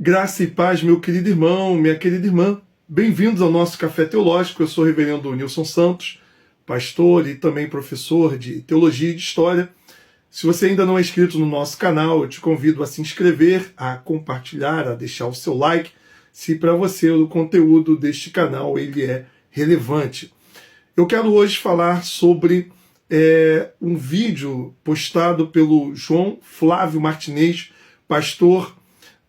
Graça e paz, meu querido irmão, minha querida irmã. Bem-vindos ao nosso Café Teológico. Eu sou o reverendo Nilson Santos, pastor e também professor de Teologia e de História. Se você ainda não é inscrito no nosso canal, eu te convido a se inscrever, a compartilhar, a deixar o seu like, se para você o conteúdo deste canal ele é relevante. Eu quero hoje falar sobre um vídeo postado pelo João Flávio Martinez, pastor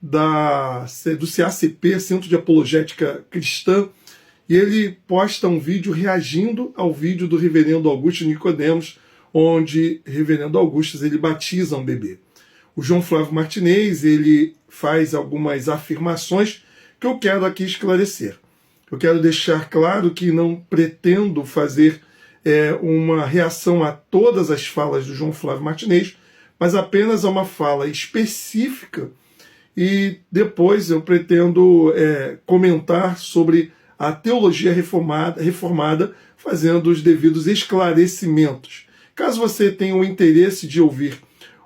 do CACP, Centro de Apologética Cristã, e ele posta um vídeo reagindo ao vídeo do reverendo Augusto Nicodemos, onde reverendo Augusto ele batiza um bebê. O João Flávio Martinez ele faz algumas afirmações que eu quero aqui esclarecer. Eu quero deixar claro que não pretendo fazer uma reação a todas as falas do João Flávio Martinez, mas apenas a uma fala específica. E depois eu pretendo comentar sobre a teologia reformada, fazendo os devidos esclarecimentos. Caso você tenha o interesse de ouvir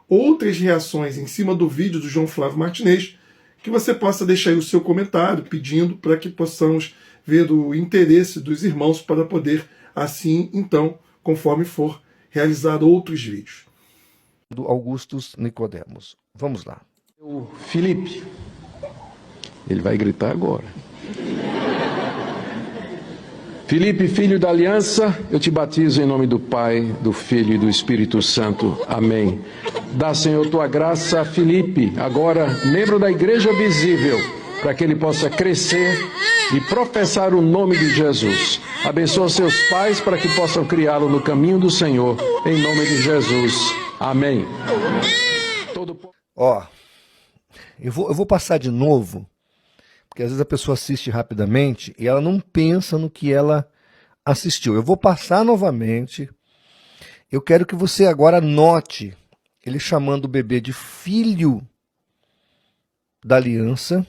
outras reações em cima do vídeo do João Flávio Martinez, que você possa deixar aí o seu comentário, pedindo para que possamos ver o interesse dos irmãos para poder, assim, então, conforme for, realizar outros vídeos. Do Augusto Nicodemos. Vamos lá. O Felipe, ele vai gritar agora. Felipe, filho da aliança, eu te batizo em nome do Pai, do Filho e do Espírito Santo. Amém. Dá, Senhor, tua graça a Felipe, agora membro da igreja visível, para que ele possa crescer e professar o nome de Jesus. Abençoa seus pais para que possam criá-lo no caminho do Senhor, em nome de Jesus. Amém. Eu vou passar de novo, porque às vezes a pessoa assiste rapidamente e ela não pensa no que ela assistiu. Eu vou passar novamente. Eu quero que você agora note ele chamando o bebê de filho da aliança,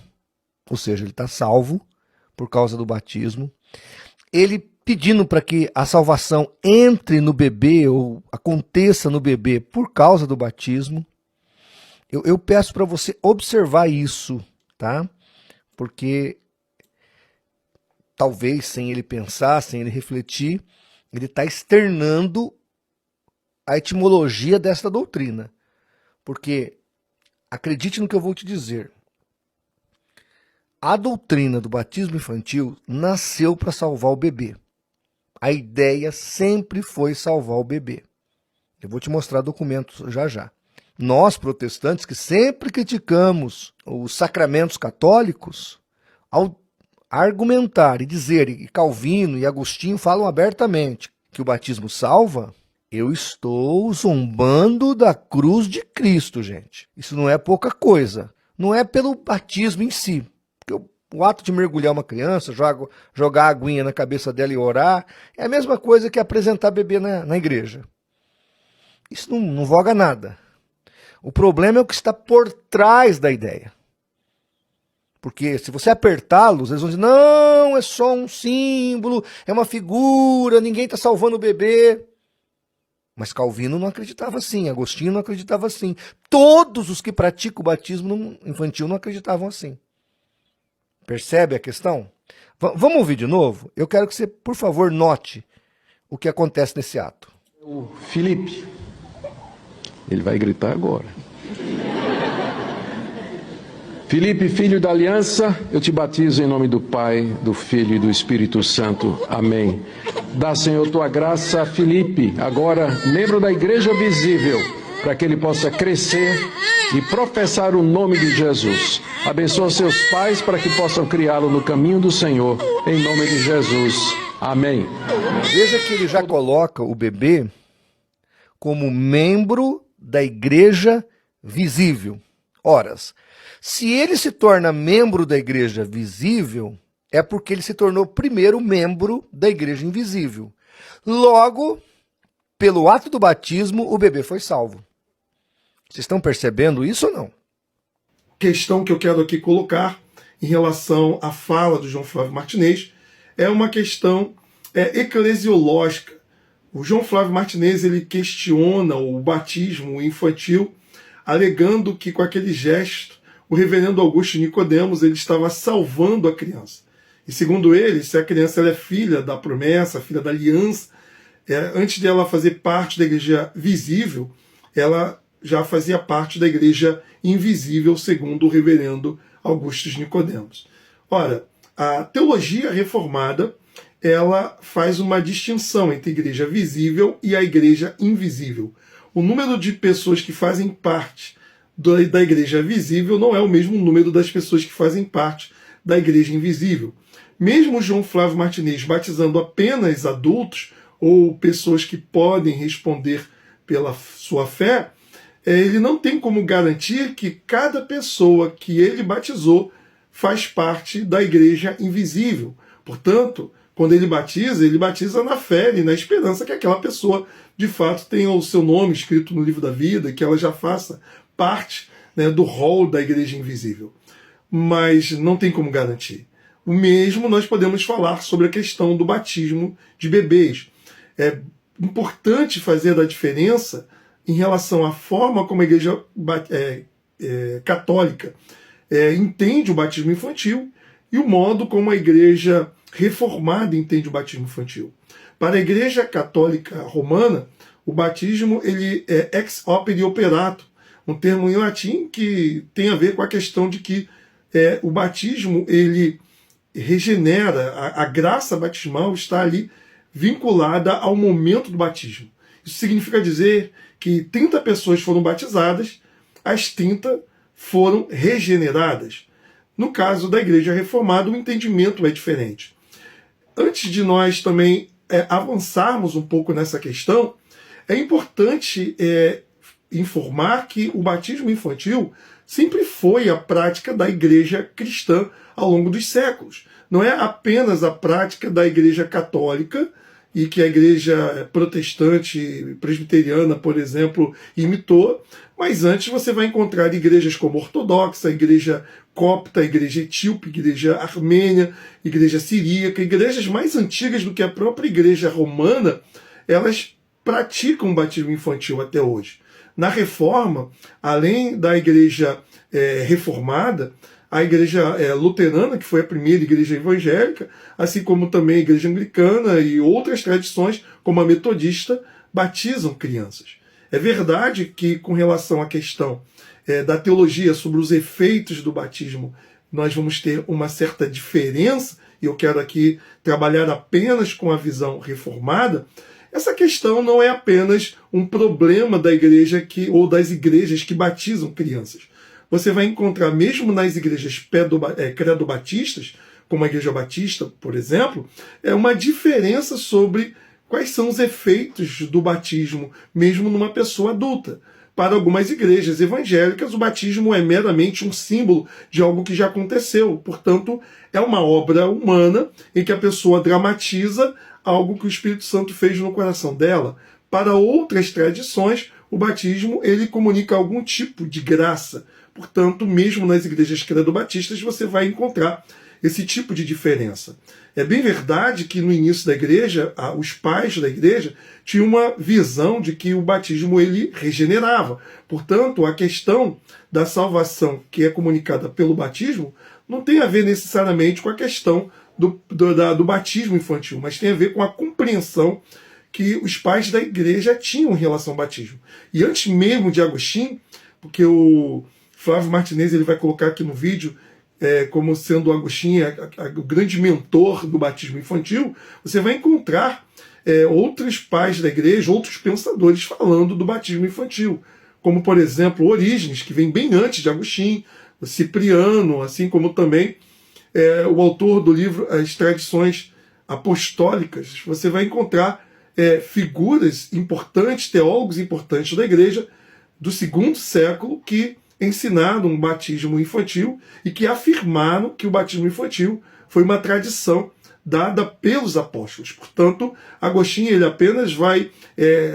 ou seja, ele está salvo por causa do batismo. Ele pedindo para que a salvação entre no bebê ou aconteça no bebê por causa do batismo. Eu peço para você observar isso, tá? Porque talvez sem ele pensar, sem ele refletir, ele está externando a etimologia desta doutrina. Porque, acredite no que eu vou te dizer, a doutrina do batismo infantil nasceu para salvar o bebê. A ideia sempre foi salvar o bebê. Eu vou te mostrar documentos já já. Nós, protestantes, que sempre criticamos os sacramentos católicos, ao argumentar e dizer, e Calvino e Agostinho falam abertamente que o batismo salva, eu estou zombando da cruz de Cristo, gente. Isso não é pouca coisa. Não é pelo batismo em si. Porque o ato de mergulhar uma criança, jogar a aguinha na cabeça dela e orar, é a mesma coisa que apresentar bebê na igreja. Isso não voga nada. O problema é o que está por trás da ideia. Porque se você apertá-los, eles vão dizer, não, é só um símbolo, é uma figura, ninguém está salvando o bebê. Mas Calvino não acreditava assim, Agostinho não acreditava assim. Todos os que praticam o batismo infantil não acreditavam assim. Percebe a questão? Vamos ouvir de novo? Eu quero que você, por favor, note o que acontece nesse ato. O Felipe, ele vai gritar agora. Felipe, filho da aliança, eu te batizo em nome do Pai, do Filho e do Espírito Santo. Amém. Dá, Senhor, tua graça a Felipe, agora membro da igreja visível, para que ele possa crescer e professar o nome de Jesus. Abençoa seus pais para que possam criá-lo no caminho do Senhor, em nome de Jesus. Amém. Veja que ele já coloca o bebê como membro da igreja visível. Horas, se ele se torna membro da igreja visível, é porque ele se tornou primeiro membro da igreja invisível. Logo, pelo ato do batismo, o bebê foi salvo. Vocês estão percebendo isso ou não? Questão que eu quero aqui colocar em relação à fala do João Flávio Martinez é uma questão eclesiológica. O João Flávio Martinez ele questiona o batismo infantil, alegando que com aquele gesto o reverendo Augusto Nicodemos ele estava salvando a criança. E segundo ele, se a criança ela é filha da promessa, filha da aliança, antes dela fazer parte da igreja visível, ela já fazia parte da igreja invisível, segundo o reverendo Augusto Nicodemos. Ora, a teologia reformada ela faz uma distinção entre a igreja visível e a igreja invisível. O número de pessoas que fazem parte da igreja visível não é o mesmo número das pessoas que fazem parte da igreja invisível. Mesmo João Flávio Martinez batizando apenas adultos ou pessoas que podem responder pela sua fé, ele não tem como garantir que cada pessoa que ele batizou faz parte da igreja invisível. Portanto, quando ele batiza na fé e na esperança que aquela pessoa, de fato, tenha o seu nome escrito no livro da vida, que ela já faça parte, né, do rol da igreja invisível. Mas não tem como garantir. O mesmo nós podemos falar sobre a questão do batismo de bebês. É importante fazer a diferença em relação à forma como a igreja católica entende o batismo infantil e o modo como a igreja reformada entende o batismo infantil. Para a igreja católica romana, o batismo ele é ex opere operato, um termo em latim que tem a ver com a questão de que o batismo ele regenera, a graça batismal está ali vinculada ao momento do batismo. Isso significa dizer que 30 pessoas foram batizadas, as 30 foram regeneradas. No caso da igreja reformada, o entendimento é diferente. Antes de nós também avançarmos um pouco nessa questão, é importante informar que o batismo infantil sempre foi a prática da igreja cristã ao longo dos séculos. Não é apenas a prática da igreja católica e que a igreja protestante presbiteriana, por exemplo, imitou, mas antes você vai encontrar igrejas como ortodoxa, a igreja copta, a igreja etíope, a igreja armênia, a igreja siríaca, igrejas mais antigas do que a própria igreja romana, elas praticam o batismo infantil até hoje. Na Reforma, além da igreja reformada, a igreja luterana, que foi a primeira igreja evangélica, assim como também a igreja anglicana e outras tradições, como a metodista, batizam crianças. É verdade que, com relação à questão da teologia sobre os efeitos do batismo, nós vamos ter uma certa diferença, e eu quero aqui trabalhar apenas com a visão reformada. Essa questão não é apenas um problema da igreja ou das igrejas que batizam crianças. Você vai encontrar, mesmo nas igrejas credo-batistas, como a Igreja Batista, por exemplo, uma diferença sobre quais são os efeitos do batismo, mesmo numa pessoa adulta. Para algumas igrejas evangélicas, o batismo é meramente um símbolo de algo que já aconteceu. Portanto, é uma obra humana em que a pessoa dramatiza algo que o Espírito Santo fez no coração dela. Para outras tradições, o batismo ele comunica algum tipo de graça. Portanto, mesmo nas igrejas credo-batistas, você vai encontrar esse tipo de diferença. É bem verdade que no início da igreja, os pais da igreja tinham uma visão de que o batismo ele regenerava. Portanto, a questão da salvação que é comunicada pelo batismo não tem a ver necessariamente com a questão do batismo infantil, mas tem a ver com a compreensão que os pais da igreja tinham em relação ao batismo. E antes mesmo de Agostinho, porque o Flávio Martinez ele vai colocar aqui no vídeo como sendo o Agostinho o grande mentor do batismo infantil, você vai encontrar outros pais da igreja, outros pensadores falando do batismo infantil, como, por exemplo, Orígenes, que vem bem antes de Agostinho, Cipriano, assim como também o autor do livro As Tradições Apostólicas. Você vai encontrar figuras importantes, teólogos importantes da igreja do segundo século que ensinaram um batismo infantil e que afirmaram que o batismo infantil foi uma tradição dada pelos apóstolos. Portanto, Agostinho ele apenas vai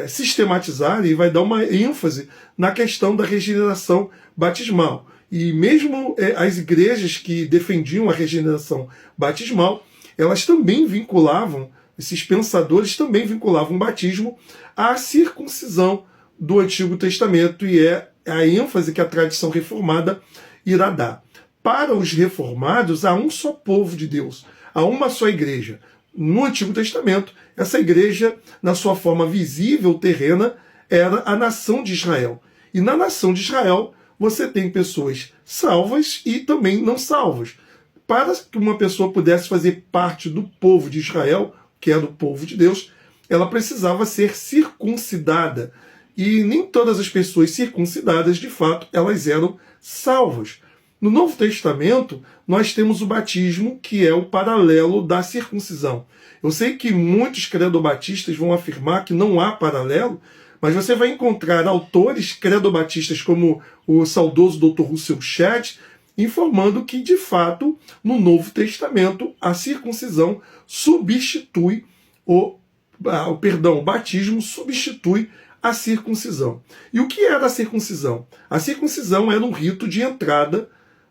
sistematizar e vai dar uma ênfase na questão da regeneração batismal. E mesmo as igrejas que defendiam a regeneração batismal, elas também vinculavam, esses pensadores também vinculavam o batismo à circuncisão do Antigo Testamento, e é a ênfase que a tradição reformada irá dar. Para os reformados, há um só povo de Deus, há uma só igreja. No Antigo Testamento, essa igreja, na sua forma visível, terrena, era a nação de Israel. E na nação de Israel, você tem pessoas salvas e também não salvas. Para que uma pessoa pudesse fazer parte do povo de Israel, que era o povo de Deus, ela precisava ser circuncidada. E nem todas as pessoas circuncidadas, de fato, elas eram salvas. No Novo Testamento, nós temos o batismo, que é o paralelo da circuncisão. Eu sei que muitos credobatistas vão afirmar que não há paralelo, mas você vai encontrar autores credobatistas como o saudoso Dr. Russell Shedd, informando que, de fato, no Novo Testamento, a circuncisão substitui o batismo substitui a circuncisão. E o que era a circuncisão? A circuncisão era um rito de entrada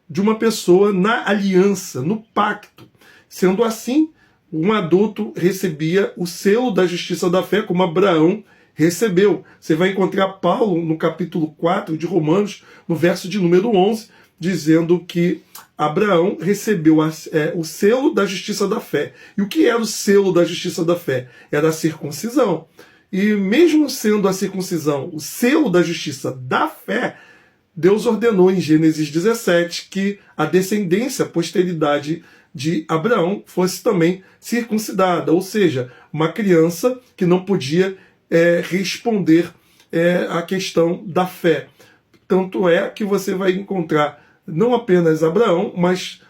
de uma pessoa na aliança, no pacto. Sendo assim, um adulto recebia o selo da justiça da fé, como Abraão recebeu. Você vai encontrar Paulo no capítulo 4 de Romanos, no verso de número 11, dizendo que Abraão recebeu o selo da justiça da fé. E o que era o selo da justiça da fé? Era a circuncisão. E mesmo sendo a circuncisão o selo da justiça da fé, Deus ordenou em Gênesis 17 que a descendência, a posteridade de Abraão fosse também circuncidada, ou seja, uma criança que não podia responder à questão da fé. Tanto é que você vai encontrar não apenas Abraão, mas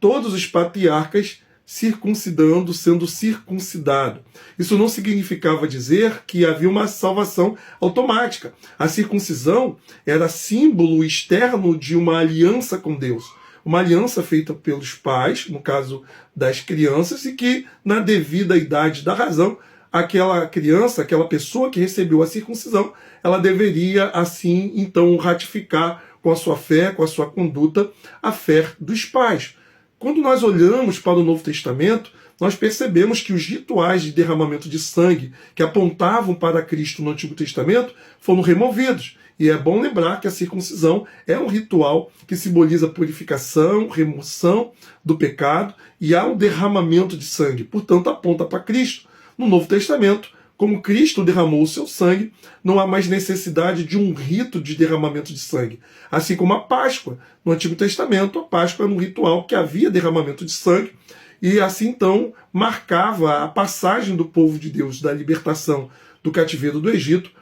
todos os patriarcas circuncidando, sendo circuncidado. Isso não significava dizer que havia uma salvação automática. A circuncisão era símbolo externo de uma aliança com Deus. Uma aliança feita pelos pais, no caso das crianças, e que, na devida idade da razão, aquela criança, aquela pessoa que recebeu a circuncisão, ela deveria, assim, então, ratificar com a sua fé, com a sua conduta, a fé dos pais. Quando nós olhamos para o Novo Testamento, nós percebemos que os rituais de derramamento de sangue que apontavam para Cristo no Antigo Testamento foram removidos. E é bom lembrar que a circuncisão é um ritual que simboliza purificação, remoção do pecado, e há um derramamento de sangue, portanto aponta para Cristo. No Novo Testamento, como Cristo derramou o seu sangue, não há mais necessidade de um rito de derramamento de sangue. Assim como a Páscoa. No Antigo Testamento, a Páscoa era um ritual que havia derramamento de sangue, e assim então marcava a passagem do povo de Deus da libertação do cativeiro do Egito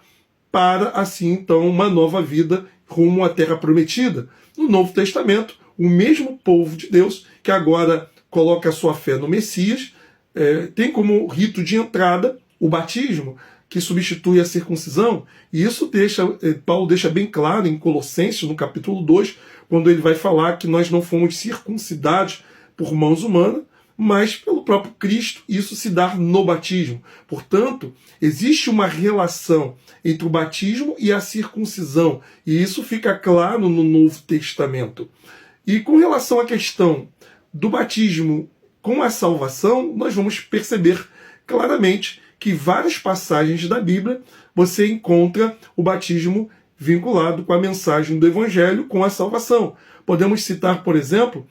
para, assim então, uma nova vida rumo à Terra Prometida. No Novo Testamento, o mesmo povo de Deus, que agora coloca a sua fé no Messias, tem como rito de entrada o batismo, que substitui a circuncisão, e isso Paulo deixa bem claro em Colossenses, no capítulo 2, quando ele vai falar que nós não fomos circuncidados por mãos humanas, mas pelo próprio Cristo, isso se dá no batismo. Portanto, existe uma relação entre o batismo e a circuncisão, e isso fica claro no Novo Testamento. E com relação à questão do batismo com a salvação, nós vamos perceber claramente que várias passagens da Bíblia você encontra o batismo vinculado com a mensagem do Evangelho, com a salvação. Podemos citar, por exemplo,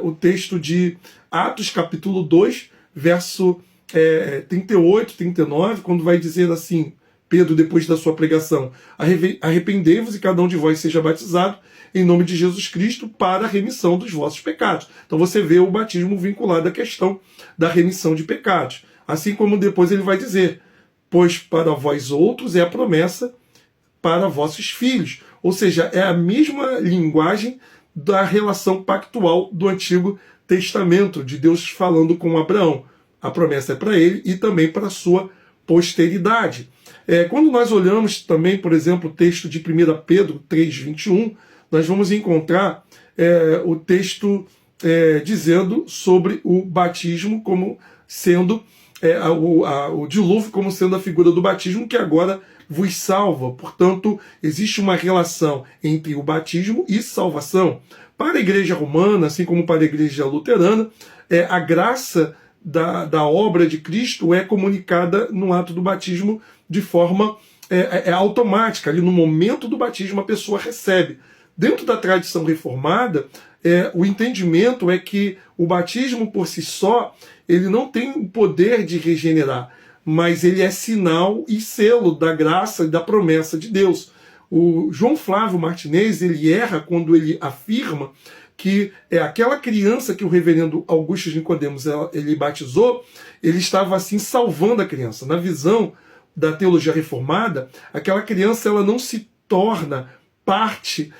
o texto de Atos capítulo 2, verso 38, 39, quando vai dizer assim, Pedro, depois da sua pregação, arrependei-vos e cada um de vós seja batizado em nome de Jesus Cristo para a remissão dos vossos pecados. Então você vê o batismo vinculado à questão da remissão de pecados. Assim como depois ele vai dizer, pois para vós outros é a promessa para vossos filhos. Ou seja, é a mesma linguagem da relação pactual do Antigo Testamento, de Deus falando com Abraão. A promessa é para ele e também para a sua posteridade. Quando nós olhamos também, por exemplo, o texto de 1 Pedro 3,21, nós vamos encontrar o texto dizendo sobre o batismo como sendo o dilúvio como sendo a figura do batismo que agora vos salva. Portanto, existe uma relação entre o batismo e salvação. Para a Igreja Romana, assim como para a Igreja Luterana, a graça da obra de Cristo é comunicada no ato do batismo de forma automática. Ali no momento do batismo a pessoa recebe Dentro da tradição reformada, o entendimento é que o batismo por si só, ele não tem o poder de regenerar, mas ele é sinal e selo da graça e da promessa de Deus. O João Flávio Martinez, ele erra quando ele afirma que aquela criança que o reverendo Augusto de Nicodemos ele batizou, ele estava assim salvando a criança. Na visão da teologia reformada, aquela criança ela não se torna parte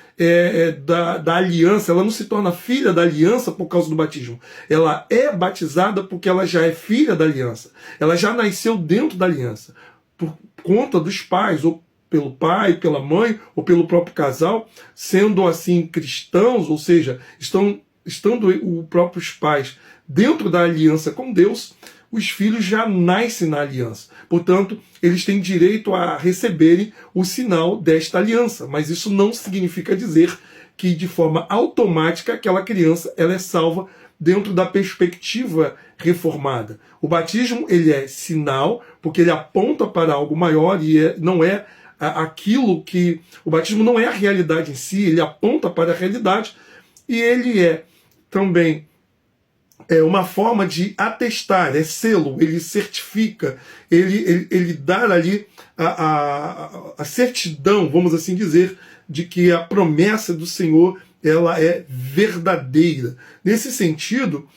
da aliança, ela não se torna filha da aliança por causa do batismo. Ela é batizada porque ela já é filha da aliança. Ela já nasceu dentro da aliança, por conta dos pais, ou pelo pai, pela mãe, ou pelo próprio casal, sendo assim cristãos, ou seja, estando os próprios pais dentro da aliança com Deus, os filhos já nascem na aliança. Portanto, eles têm direito a receberem o sinal desta aliança. Mas isso não significa dizer que, de forma automática, aquela criança ela é salva dentro da perspectiva reformada. O batismo ele é sinal, porque ele aponta para algo maior e não é aquilo que... O batismo não é a realidade em si, ele aponta para a realidade e ele é também uma forma de atestar, é selo, ele certifica, ele dá ali a certidão, vamos assim dizer, de que a promessa do Senhor ela é verdadeira. Nesse sentido,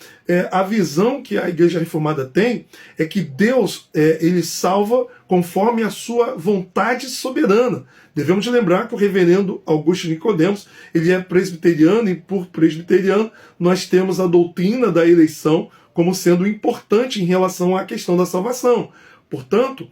a visão que a Igreja Reformada tem é que Deus ele salva conforme a sua vontade soberana. Devemos lembrar que o reverendo Augusto Nicodemos ele é presbiteriano e por presbiteriano nós temos a doutrina da eleição como sendo importante em relação à questão da salvação. Portanto,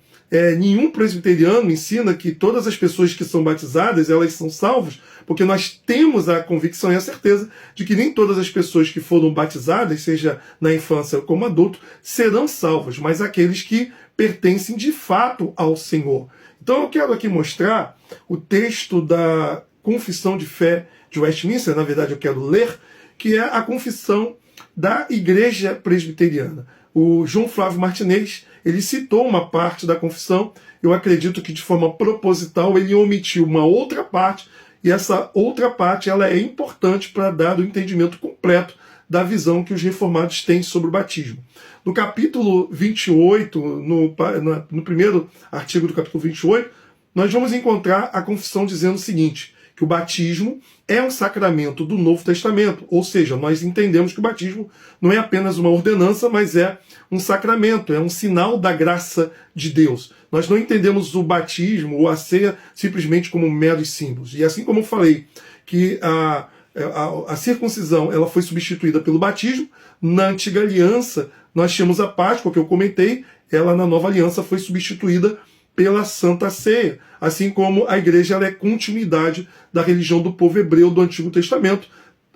nenhum presbiteriano ensina que todas as pessoas que são batizadas elas são salvas, porque nós temos a convicção e a certeza de que nem todas as pessoas que foram batizadas, seja na infância ou como adulto, serão salvas, mas aqueles que pertencem de fato ao Senhor. Então eu quero aqui mostrar o texto da Confissão de Fé de Westminster, na verdade eu quero ler, que é a confissão da Igreja Presbiteriana. O João Flávio Martinez, ele citou uma parte da confissão, eu acredito que de forma proposital ele omitiu uma outra parte, e essa outra parte ela é importante para dar o entendimento completo da visão que os reformados têm sobre o batismo. No capítulo 28, no primeiro artigo do capítulo 28, nós vamos encontrar a confissão dizendo o seguinte, que o batismo é um sacramento do Novo Testamento, ou seja, nós entendemos que o batismo não é apenas uma ordenança, mas é um sacramento, é um sinal da graça de Deus. Nós não entendemos o batismo ou a ceia simplesmente como meros símbolos. E assim como eu falei que a circuncisão ela foi substituída pelo batismo, na antiga aliança nós tínhamos a Páscoa, que eu comentei, ela na nova aliança foi substituída pela Santa Ceia, assim como a igreja ela é continuidade da religião do povo hebreu do Antigo Testamento,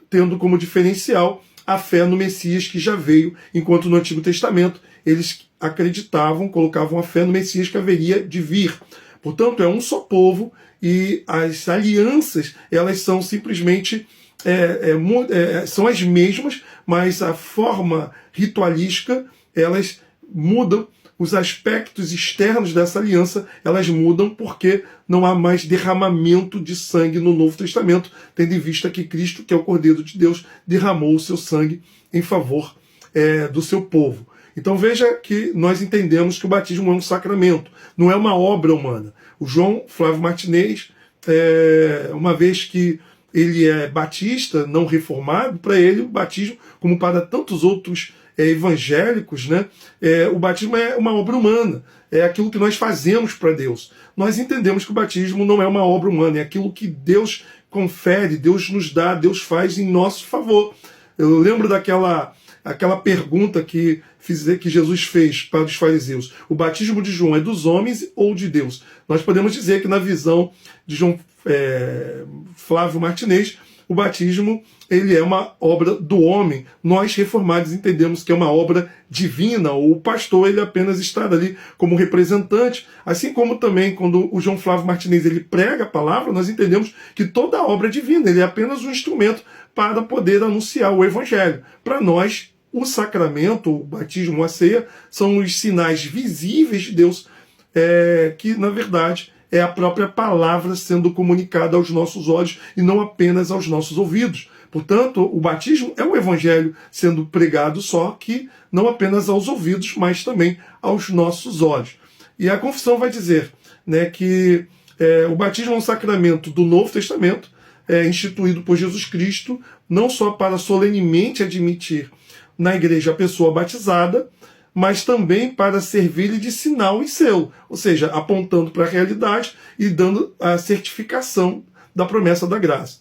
tendo como diferencial a fé no Messias que já veio, enquanto no Antigo Testamento eles acreditavam, colocavam a fé no Messias que haveria de vir. Portanto, é um só povo e as alianças elas são simplesmente são as mesmas, mas a forma ritualística elas mudam. Os aspectos externos dessa aliança, elas mudam porque não há mais derramamento de sangue no Novo Testamento, tendo em vista que Cristo, que é o Cordeiro de Deus, derramou o seu sangue em favor do seu povo. Então veja que nós entendemos que o batismo é um sacramento, não é uma obra humana. O João Flávio Martinez, uma vez que ele é batista, não reformado, para ele o batismo, como para tantos outros evangélicos, né? O batismo é uma obra humana, é aquilo que nós fazemos para Deus. Nós entendemos que o batismo não é uma obra humana, é aquilo que Deus confere, Deus nos dá, Deus faz em nosso favor. Eu lembro daquela pergunta que Jesus fez para os fariseus: o batismo de João é dos homens ou de Deus? Nós podemos dizer que na visão de João Flávio Martinez, o batismo ele é uma obra do homem. Nós reformados entendemos que é uma obra divina. O pastor ele apenas está ali como representante, assim como também quando o João Flávio Martinez ele prega a palavra, nós entendemos que toda a obra é divina, ele é apenas um instrumento para poder anunciar o evangelho. Para nós, o sacramento, o batismo, a ceia, são os sinais visíveis de Deus, que na verdade é a própria palavra sendo comunicada aos nossos olhos e não apenas aos nossos ouvidos. Portanto, o batismo é o evangelho sendo pregado, só que não apenas aos ouvidos, mas também aos nossos olhos. E a confissão vai dizer, né, que o batismo é um sacramento do Novo Testamento, instituído por Jesus Cristo, não só para solenemente admitir na igreja a pessoa batizada, mas também para servir-lhe de sinal e selo, ou seja, apontando para a realidade e dando a certificação da promessa da graça.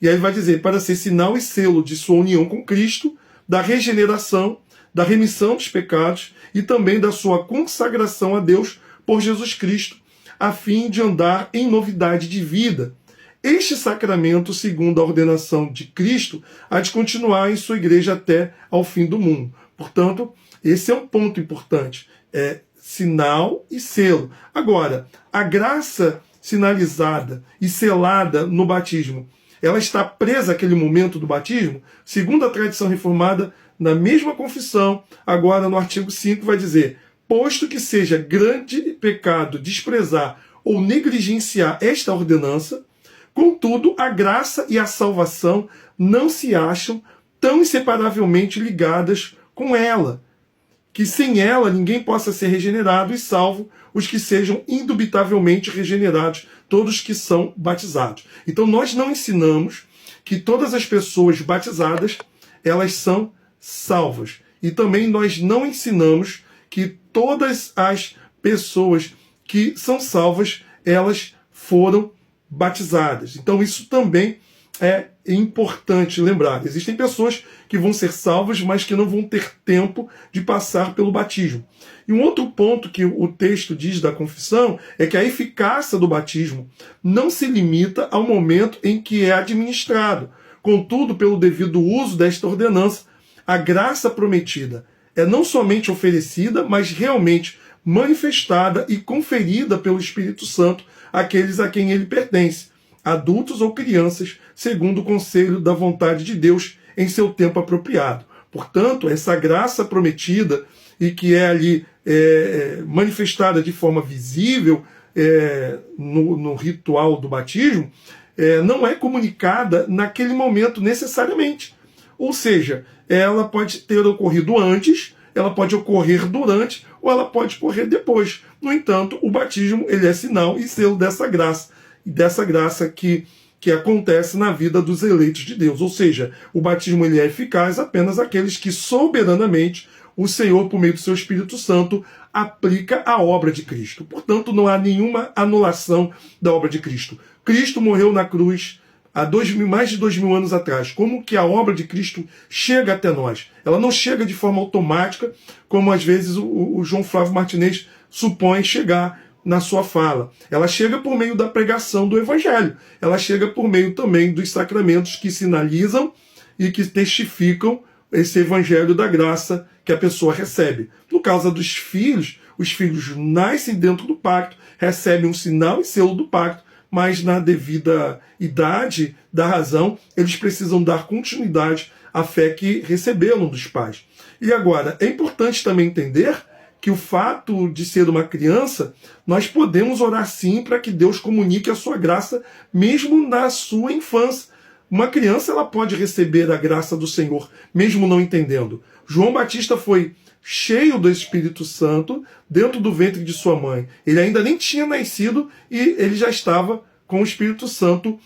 E aí vai dizer, para ser sinal e selo de sua união com Cristo, da regeneração, da remissão dos pecados e também da sua consagração a Deus por Jesus Cristo, a fim de andar em novidade de vida. Este sacramento, segundo a ordenação de Cristo, há de continuar em sua igreja até ao fim do mundo. Portanto, esse é um ponto importante. É sinal e selo. Agora, a graça sinalizada e selada no batismo, ela está presa àquele momento do batismo? Segundo a tradição reformada, na mesma confissão, agora no artigo 5, vai dizer: posto que seja grande pecado desprezar ou negligenciar esta ordenança, contudo, a graça e a salvação não se acham tão inseparavelmente ligadas com ela, que sem ela ninguém possa ser regenerado e salvo os que sejam indubitavelmente regenerados, todos que são batizados. Então nós não ensinamos que todas as pessoas batizadas, elas são salvas. E também nós não ensinamos que todas as pessoas que são salvas, elas foram batizadas. Então isso também é importante lembrar. Existem pessoas que vão ser salvas, mas que não vão ter tempo de passar pelo batismo. E um outro ponto que o texto diz da confissão é que a eficácia do batismo não se limita ao momento em que é administrado. Contudo, pelo devido uso desta ordenança, a graça prometida é não somente oferecida, mas realmente manifestada e conferida pelo Espírito Santo àqueles a quem ele pertence, adultos ou crianças, segundo o conselho da vontade de Deus em seu tempo apropriado. Portanto, essa graça prometida e que é ali manifestada de forma visível no ritual do batismo, não é comunicada naquele momento necessariamente. Ou seja, ela pode ter ocorrido antes, ela pode ocorrer durante, ou ela pode ocorrer depois. No entanto, o batismo ele é sinal e selo dessa graça que acontece na vida dos eleitos de Deus. Ou seja, o batismo ele é eficaz apenas àqueles que soberanamente o Senhor, por meio do seu Espírito Santo, aplica a obra de Cristo. Portanto, não há nenhuma anulação da obra de Cristo. Cristo morreu na cruz há mais de 2000 anos atrás. Como que a obra de Cristo chega até nós? Ela não chega de forma automática, como às vezes o João Flávio Martinez supõe chegar na sua fala. Ela chega por meio da pregação do Evangelho. Ela chega por meio também dos sacramentos que sinalizam e que testificam esse Evangelho da graça que a pessoa recebe. No caso dos filhos, os filhos nascem dentro do pacto, recebem um sinal e selo do pacto, mas na devida idade da razão, eles precisam dar continuidade à fé que receberam dos pais. E agora, é importante também entender que o fato de ser uma criança, nós podemos orar sim para que Deus comunique a sua graça, mesmo na sua infância. Uma criança ela pode receber a graça do Senhor, mesmo não entendendo. João Batista foi cheio do Espírito Santo dentro do ventre de sua mãe. Ele ainda nem tinha nascido e ele já estava com o Espírito Santo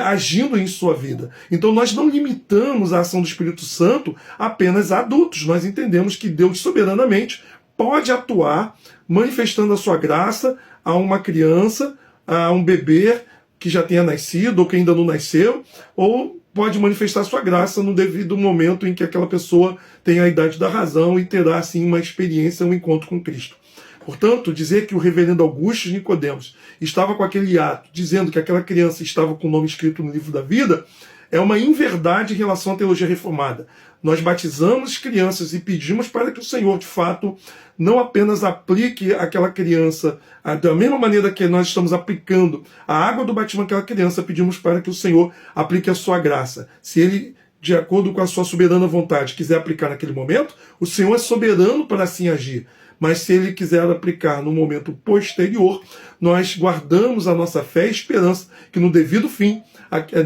agindo em sua vida. Então nós não limitamos a ação do Espírito Santo apenas a adultos. Nós entendemos que Deus soberanamente pode atuar manifestando a sua graça a uma criança, a um bebê que já tenha nascido ou que ainda não nasceu, ou pode manifestar a sua graça no devido momento em que aquela pessoa tenha a idade da razão e terá assim uma experiência, um encontro com Cristo. Portanto, dizer que o reverendo Augusto Nicodemos estava com aquele ato, dizendo que aquela criança estava com o nome escrito no livro da vida, é uma inverdade em relação à teologia reformada. Nós batizamos crianças e pedimos para que o Senhor, de fato, não apenas aplique aquela criança, da mesma maneira que nós estamos aplicando a água do batismo àquela criança, pedimos para que o Senhor aplique a sua graça. Se ele, de acordo com a sua soberana vontade, quiser aplicar naquele momento, o Senhor é soberano para assim agir. Mas se ele quiser aplicar no momento posterior, nós guardamos a nossa fé e esperança que no devido fim,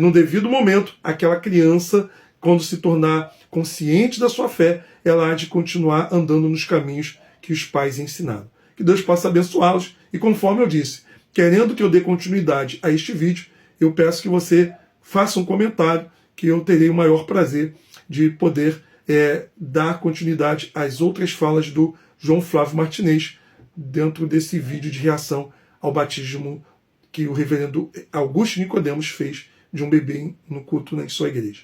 no devido momento, aquela criança, quando se tornar consciente da sua fé, ela há de continuar andando nos caminhos que os pais ensinaram. Que Deus possa abençoá-los e, conforme eu disse, querendo que eu dê continuidade a este vídeo, eu peço que você faça um comentário, que eu terei o maior prazer de poder dar continuidade às outras falas do João Flávio Martinez dentro desse vídeo de reação ao batismo que o reverendo Augusto Nicodemos fez de um bebê no culto na sua igreja.